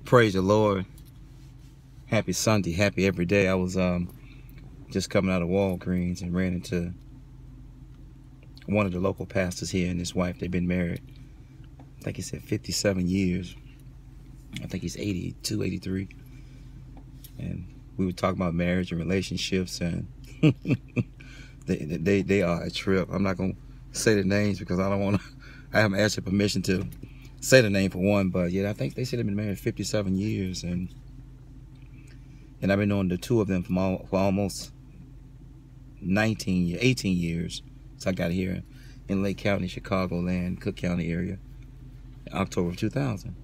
Praise the Lord. Happy Sunday. Happy every day. I was just coming out of Walgreens and ran into one of the local pastors here and his wife. They've been married, I think he said 57 years. I think he's 82, 83. And we were talking about marriage and relationships, and they are a trip. I'm not going to say the names because I don't want to. I haven't asked your permission to say the name for one, but yeah, I think they said they've been married 57 years, and I've been knowing the two of them for almost 18 years. So I got here in Lake County, Chicagoland, Cook County area, in October of 2000.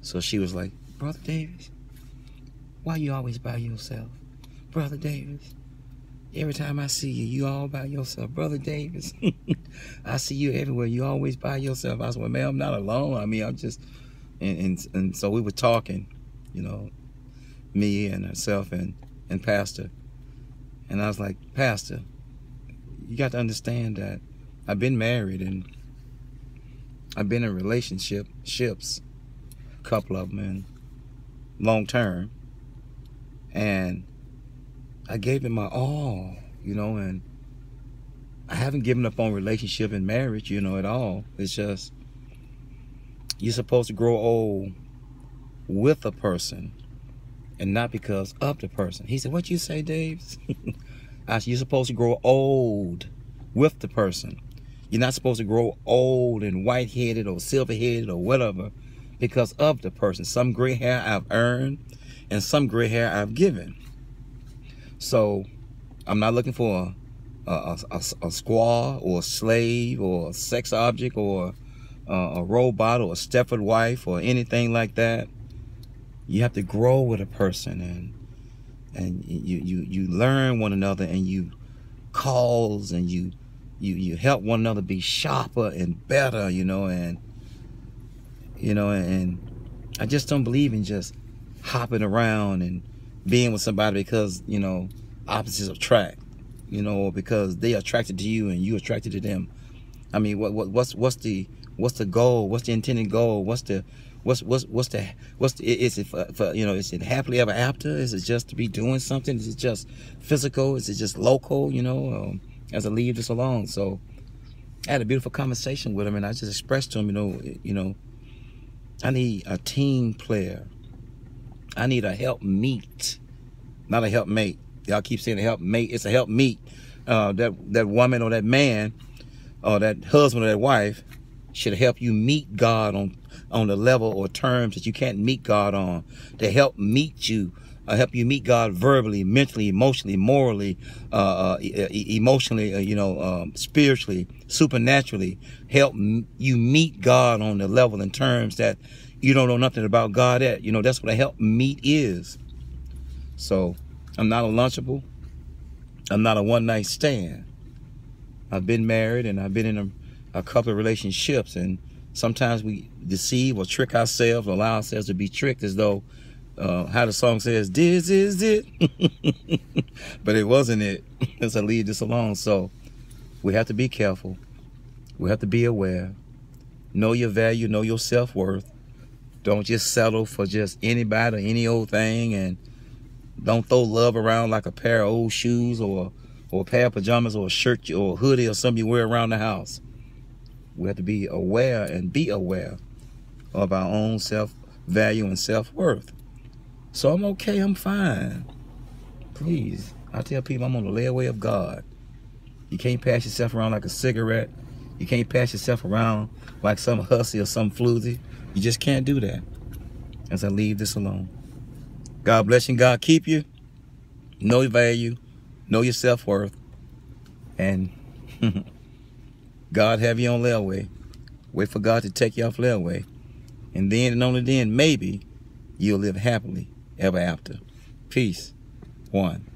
So she was like, "Brother Davis, why you always by yourself? Brother Davis, every time I see you, you all by yourself. Brother Davis, I see you everywhere. You always by yourself." I said, "Well, man, I'm not alone. I mean, I'm just..." And so we were talking, you know, me and herself and Pastor. And I was like, "Pastor, you got to understand that I've been married and I've been in relationships, a couple of them, and long term. And I gave it my all, you know, and I haven't given up on relationship and marriage, you know, at all. It's just, you're supposed to grow old with a person and not because of the person." He said, "What you say, Dave?" I said, "You're supposed to grow old with the person. You're not supposed to grow old and white-headed or silver-headed or whatever because of the person. Some gray hair I've earned and some gray hair I've given. So I'm not looking for a squaw or a slave or a sex object or a robot or a Stepford wife or anything like that. You have to grow with a person, and you learn one another, and you cause and you help one another be sharper and better, you know, and I just don't believe in just hopping around and being with somebody because, you know, opposites attract, you know, or because they are attracted to you and you attracted to them. I mean, what's the goal? What's the intended goal? What's the is it for, you know, is it happily ever after? Is it just to be doing something? Is it just physical? Is it just local, you know, as I leave this alone? So I had a beautiful conversation with him, and I just expressed to him, you know, I need a team player. I need a helpmeet, not a helpmate. Y'all keep saying a helpmate. It's a helpmeet. That woman or that man or that husband or that wife should help you meet God on the level or terms that you can't meet God on. To help meet you, help you meet God verbally, mentally, emotionally, morally, emotionally, you know, spiritually, supernaturally. Help you meet God on the level and terms that you don't know nothing about God at. You know, that's what a help meet is. So I'm not a lunchable. I'm not a one-night stand. I've been married and I've been in a couple of relationships, and sometimes we deceive or trick ourselves, or allow ourselves to be tricked as though, how the song says, "This is it." But it wasn't it. As I leave this alone. So we have to be careful. We have to be aware. Know your value, know your self-worth. Don't just settle for just anybody or any old thing, and don't throw love around like a pair of old shoes or a pair of pajamas or a shirt or a hoodie or something you wear around the house. We have to be aware and be aware of our own self-value and self-worth. So I'm okay, I'm fine. Please, I tell people I'm on the layaway of God. You can't pass yourself around like a cigarette. You can't pass yourself around like some hussy or some floozy. You just can't do that. As I leave this alone. God bless you and God keep you. Know your value. Know your self-worth. And God have you on layaway. Wait for God to take you off layaway. And then and only then, maybe, you'll live happily ever after. Peace. One.